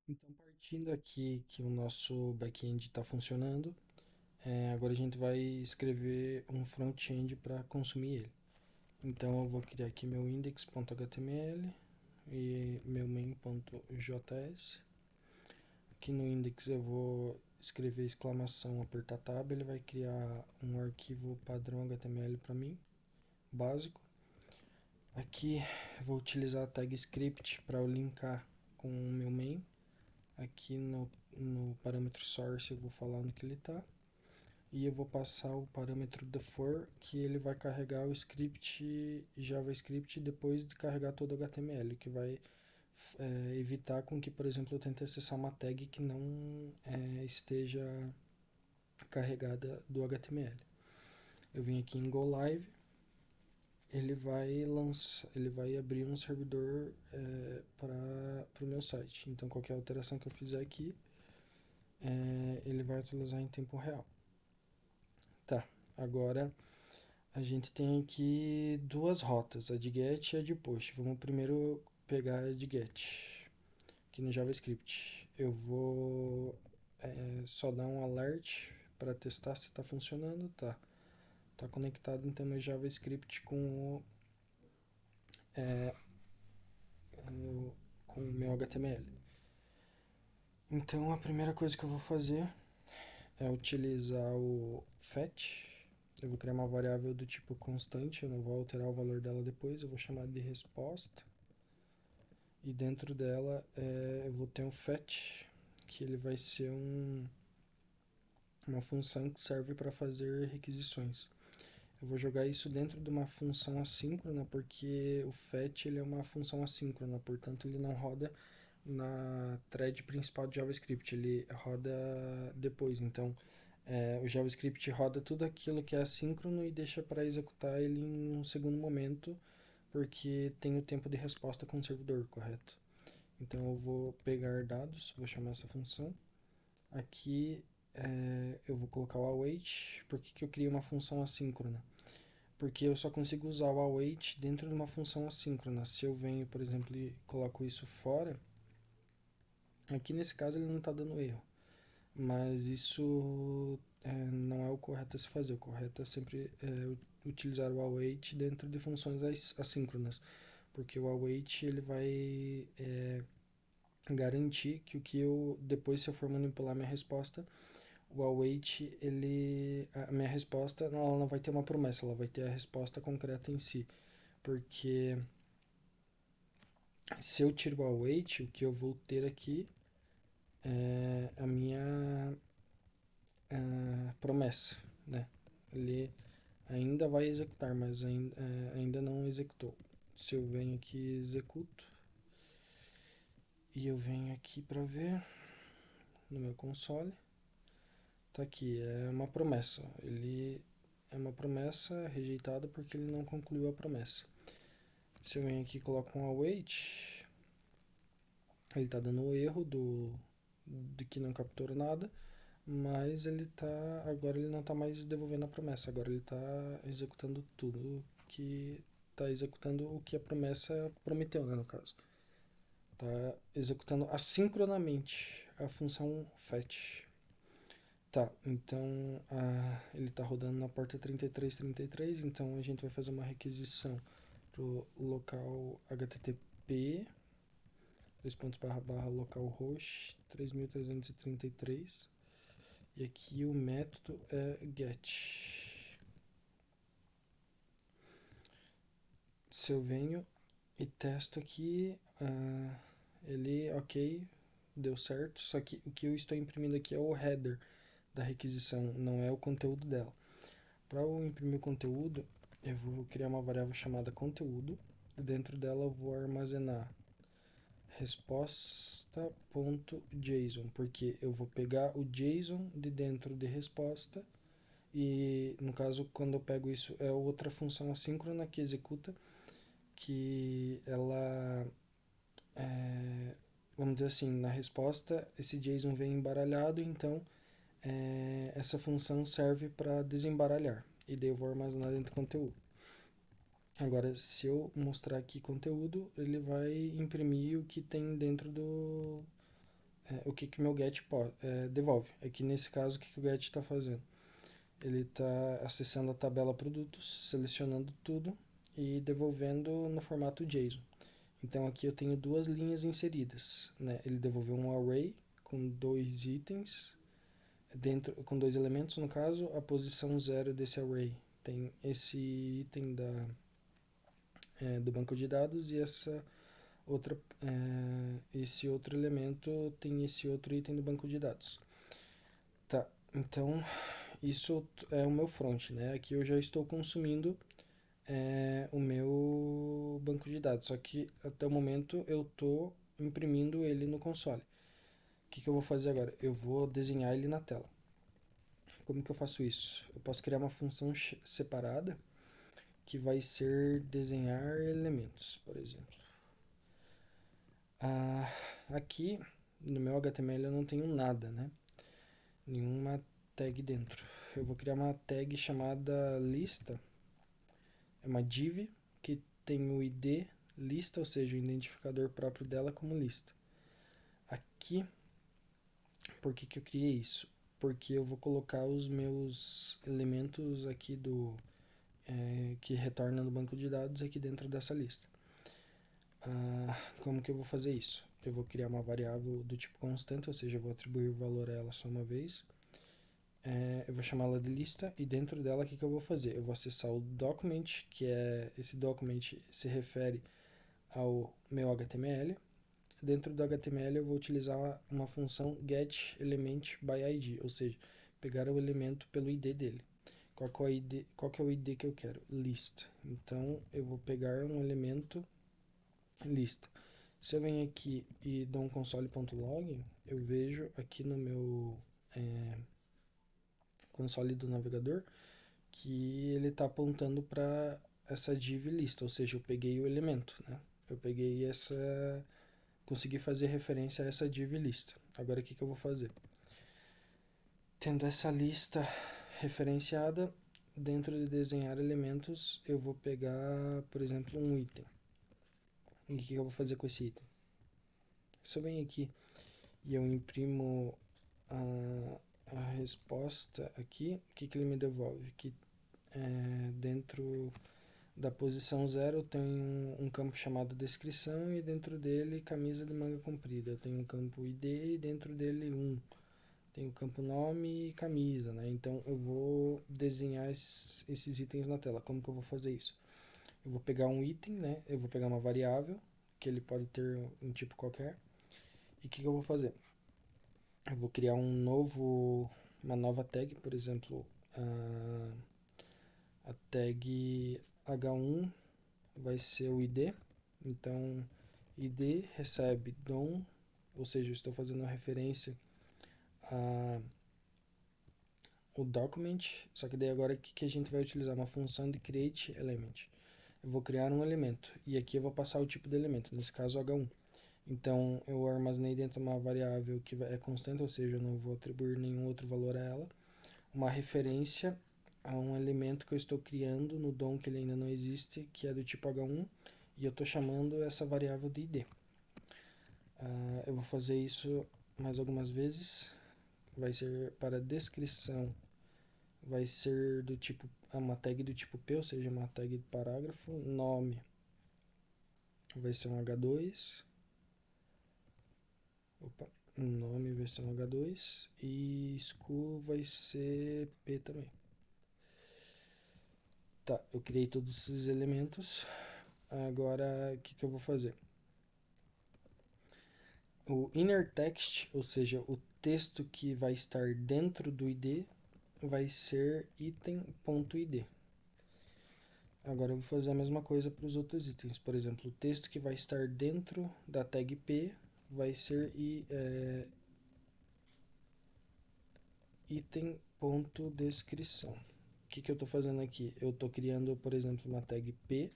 Então, partindo aqui que o nosso back-end está funcionando, agora a gente vai escrever um front-end para consumir ele. Então, eu vou criar aqui meu index.html e meu main.js. Aqui no index eu vou escrever exclamação, apertar tab, ele vai criar um arquivo padrão HTML para mim, básico. Aqui eu vou utilizar a tag script para eu linkar com o meu main. Aqui no parâmetro source eu vou falar no que ele está. E eu vou passar o parâmetro defor, que ele vai carregar o script JavaScript depois de carregar todo o HTML, que vai evitar com que, por exemplo, eu tente acessar uma tag que não esteja carregada do HTML. Eu vim aqui em Go Live, ele vai abrir um servidor para o meu site. Então qualquer alteração que eu fizer aqui, ele vai atualizar em tempo real. Tá, agora a gente tem aqui duas rotas, a de get e a de post. Vamos primeiro pegar a de get, aqui no JavaScript. Eu vou só dar um alert para testar se está funcionando. Tá conectado então meu JavaScript o, com o meu HTML. Então a primeira coisa que eu vou fazer é utilizar o fetch. Eu vou criar uma variável do tipo constante, eu não vou alterar o valor dela depois, eu vou chamar de resposta. E dentro dela eu vou ter um fetch, que ele vai ser uma função que serve para fazer requisições. Eu vou jogar isso dentro de uma função assíncrona, porque o fetch ele é uma função assíncrona, portanto ele não roda na thread principal de JavaScript, ele roda depois. Então o JavaScript roda tudo aquilo que é assíncrono e deixa para executar ele em um segundo momento, porque tem o tempo de resposta com o servidor, correto? Então eu vou pegar dados, vou chamar essa função. Aqui eu vou colocar o await. Por que eu criei uma função assíncrona? Porque eu só consigo usar o await dentro de uma função assíncrona. Se eu venho, por exemplo, e coloco isso fora, aqui nesse caso ele não está dando erro. Mas isso não é o correto a se fazer. O correto é sempre utilizar o await dentro de funções assíncronas. Porque o await ele vai garantir que o que eu depois, se eu for manipular minha resposta, o await ele a minha resposta ela não vai ter uma promessa, ela vai ter a resposta concreta em si, porque se eu tiro o await, o que eu vou ter aqui é a minha promessa, né? Ele ainda vai executar, mas ainda não executou. Se eu venho aqui e executo e eu venho aqui para ver no meu console, tá aqui, é uma promessa. Ele é uma promessa rejeitada porque ele não concluiu a promessa. Se eu venho aqui e coloco um await, ele está dando o erro de que não captura nada, mas agora ele não está mais devolvendo a promessa, agora ele está executando tudo que está executando o que a promessa prometeu, né, no caso. Está executando assincronamente a função fetch. Tá, então ele está rodando na porta 3333, então a gente vai fazer uma requisição pro local http localhost 3333 e aqui o método é get. Se eu venho e testo aqui, ele ok, deu certo, só que o que eu estou imprimindo aqui é o header da requisição, não é o conteúdo dela. Para eu imprimir o conteúdo, eu vou criar uma variável chamada conteúdo, e dentro dela eu vou armazenar resposta.json, porque eu vou pegar o JSON de dentro de resposta e no caso quando eu pego isso é outra função assíncrona que executa, que ela vamos dizer assim, na resposta esse JSON vem embaralhado, então essa função serve para desembaralhar e daí eu vou armazenar dentro do conteúdo. Agora, se eu mostrar aqui conteúdo, ele vai imprimir o que tem dentro o que que meu get devolve. Aqui nesse caso, o que que o get está fazendo? Ele está acessando a tabela produtos, selecionando tudo e devolvendo no formato JSON. Então aqui eu tenho duas linhas inseridas, né? Ele devolveu um array com dois itens, com dois elementos no caso, a posição 0 desse array tem esse item do banco de dados e esse outro elemento tem esse outro item do banco de dados. Tá, então isso é o meu front, né? Aqui eu já estou consumindo o meu banco de dados, só que até o momento eu estou imprimindo ele no console. O que que eu vou fazer agora? Eu vou desenhar ele na tela. Como que eu faço isso? Eu posso criar uma função separada que vai ser desenhar elementos, por exemplo. Aqui no meu HTML eu não tenho nada, né? Nenhuma tag dentro. Eu vou criar uma tag chamada lista. É uma div que tem o ID lista, ou seja, o identificador próprio dela como lista. Aqui, por que que eu criei isso? Porque eu vou colocar os meus elementos aqui que retorna no banco de dados aqui dentro dessa lista. Como que eu vou fazer isso? Eu vou criar uma variável do tipo constante, ou seja, eu vou atribuir o valor a ela só uma vez. Eu vou chamá-la de lista e dentro dela o que eu vou fazer? Eu vou acessar o document, que esse document se refere ao meu HTML. Dentro do HTML eu vou utilizar uma função getElementById, ou seja, pegar o elemento pelo ID dele. Qual que é o ID que eu quero? List. Então eu vou pegar um elemento lista. Se eu venho aqui e dou um console.log, eu vejo aqui no meu console do navegador que ele está apontando para essa div lista, ou seja, eu peguei o elemento, né? Eu peguei consegui fazer referência a essa div lista. Agora o que eu vou fazer? Tendo essa lista referenciada, dentro de desenhar elementos, eu vou pegar, por exemplo, um item. E o que eu vou fazer com esse item? Se eu venho aqui e eu imprimo a resposta aqui, o que ele me devolve? Que dentro da posição 0 tem um campo chamado descrição e dentro dele camisa de manga comprida. Tem um campo ID e dentro dele tem o campo nome e camisa, né? Então eu vou desenhar esses itens na tela. Como que eu vou fazer isso? Eu vou pegar um item, né? Eu vou pegar uma variável, que ele pode ter um tipo qualquer. E o que eu vou fazer? Eu vou criar uma nova tag, por exemplo, a tag H1 vai ser o ID. Então, ID recebe DOM, ou seja, eu estou fazendo uma referência o document, só que daí agora o que a gente vai utilizar? Uma função de create element. Eu vou criar um elemento e aqui eu vou passar o tipo de elemento, nesse caso H1. Então eu armazenei dentro de uma variável que é constante, ou seja, eu não vou atribuir nenhum outro valor a ela, uma referência a um elemento que eu estou criando no DOM que ele ainda não existe, que é do tipo H1, e eu estou chamando essa variável de ID. Eu vou fazer isso mais algumas vezes. Vai ser para descrição, vai ser do tipo uma tag do tipo P, ou seja, uma tag de parágrafo. Nome vai ser um H2. Nome vai ser um H2 e school vai ser P também. Tá, eu criei todos esses elementos. Agora o que eu vou fazer? O inner text, ou seja, o texto que vai estar dentro do ID, vai ser item.id. Agora eu vou fazer a mesma coisa para os outros itens. Por exemplo, o texto que vai estar dentro da tag P vai ser item.descrição. O que eu estou fazendo aqui? Eu estou criando, por exemplo, uma tag P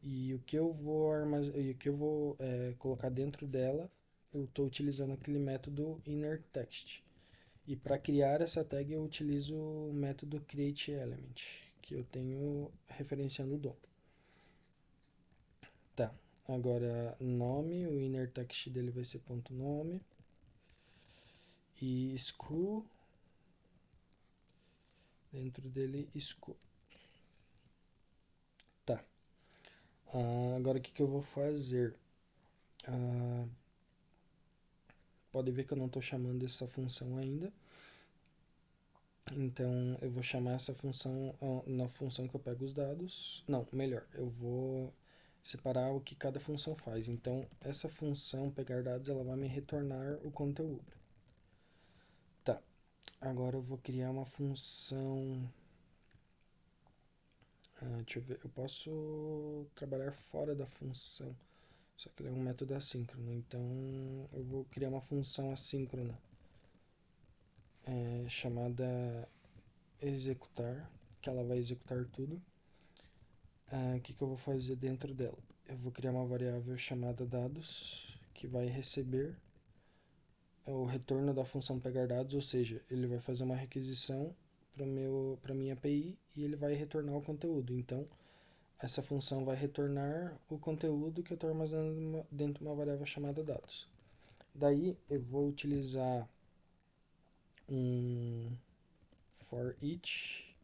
e o que eu vou colocar dentro dela, eu estou utilizando aquele método innerText. E para criar essa tag eu utilizo o método createElement, que eu tenho referenciando o DOM. Tá, agora nome, o inner text dele vai ser ponto .nome. e school, dentro dele school. Tá. Agora o que eu vou fazer? Pode ver que eu não estou chamando essa função ainda. Então eu vou chamar essa função na função que eu pego os dados. Não, melhor, eu vou separar o que cada função faz. Então essa função pegar dados, ela vai me retornar o conteúdo. Tá, agora eu vou criar uma função. Deixa eu ver, eu posso trabalhar fora da função, só que ele é um método assíncrono. Então eu vou criar uma função assíncrona chamada executar, que ela vai executar tudo. O que eu vou fazer dentro dela? Eu vou criar uma variável chamada dados, que vai receber o retorno da função pegar dados, ou seja, ele vai fazer uma requisição para minha API e ele vai retornar o conteúdo. Então, essa função vai retornar o conteúdo que eu estou armazenando dentro de uma variável chamada dados. Daí, eu vou utilizar um for each,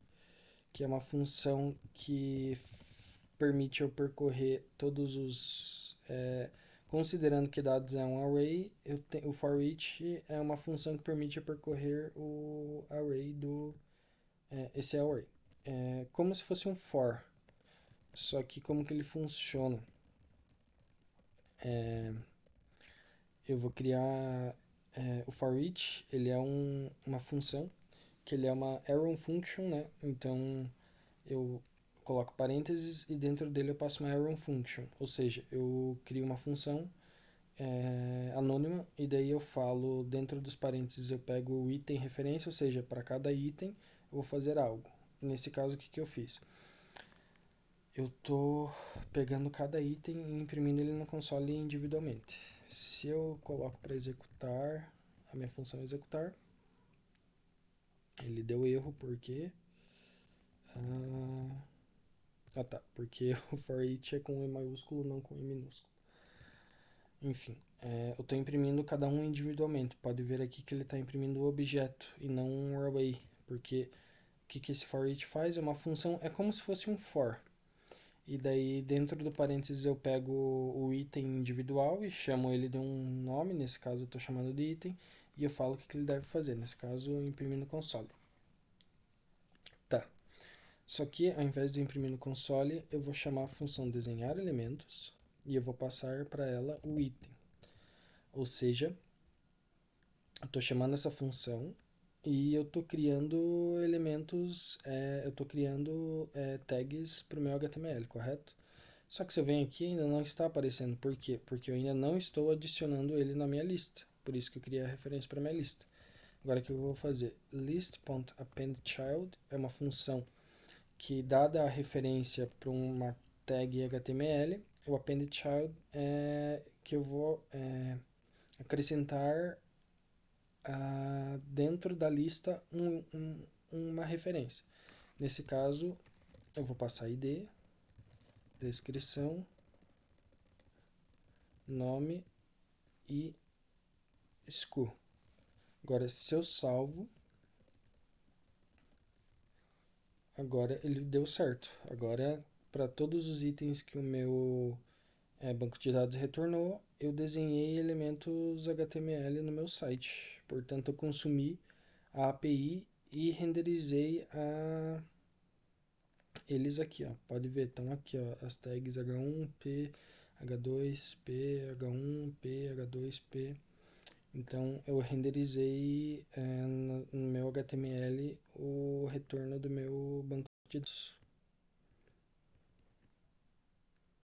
que é uma função que permite eu percorrer todos os... considerando que dados é um array, o for each é uma função que permite eu percorrer o array esse array. É como se fosse um for, só que como que ele funciona? Eu vou criar o for each, ele é uma função, que ele é uma arrow function, né? Então eu coloco parênteses e dentro dele eu passo uma arrow function, ou seja, eu crio uma função anônima e daí eu falo dentro dos parênteses eu pego o item referência, ou seja, para cada item eu vou fazer algo. Nesse caso, o que eu fiz? Eu tô pegando cada item e imprimindo ele no console individualmente. Se eu coloco para executar, a minha função executar, ele deu erro porque tá, porque o for each é com E maiúsculo, não com E minúsculo. Enfim, eu estou imprimindo cada um individualmente. Pode ver aqui que ele está imprimindo o objeto e não um array, porque o que esse for each faz? É uma função, é como se fosse um for. E daí dentro do parênteses eu pego o item individual e chamo ele de um nome, nesse caso eu estou chamando de item, e eu falo o que ele deve fazer, nesse caso eu imprimi no console. Tá, só que ao invés de imprimir no console, eu vou chamar a função desenhar elementos e eu vou passar para ela o item. Ou seja, eu estou chamando essa função e eu estou criando elementos, eu estou criando tags para o meu HTML, correto? Só que se eu venho aqui ainda não está aparecendo. Por quê? Porque eu ainda não estou adicionando ele na minha lista. Por isso que eu criei a referência para minha lista. Agora o que eu vou fazer? List.appendChild é uma função que, dada a referência para uma tag HTML, o appendChild é que eu vou acrescentar dentro da lista uma referência. Nesse caso, eu vou passar ID, descrição, nome e school. Agora, se eu salvo, agora ele deu certo. Agora, para todos os itens que o meu banco de dados retornou, eu desenhei elementos HTML no meu site. Portanto, eu consumi a API e renderizei eles aqui, ó. Pode ver, estão aqui, ó, as tags H1, P, H2, P, H1, P, H2, P. Então eu renderizei no meu HTML o retorno do meu banco de dados.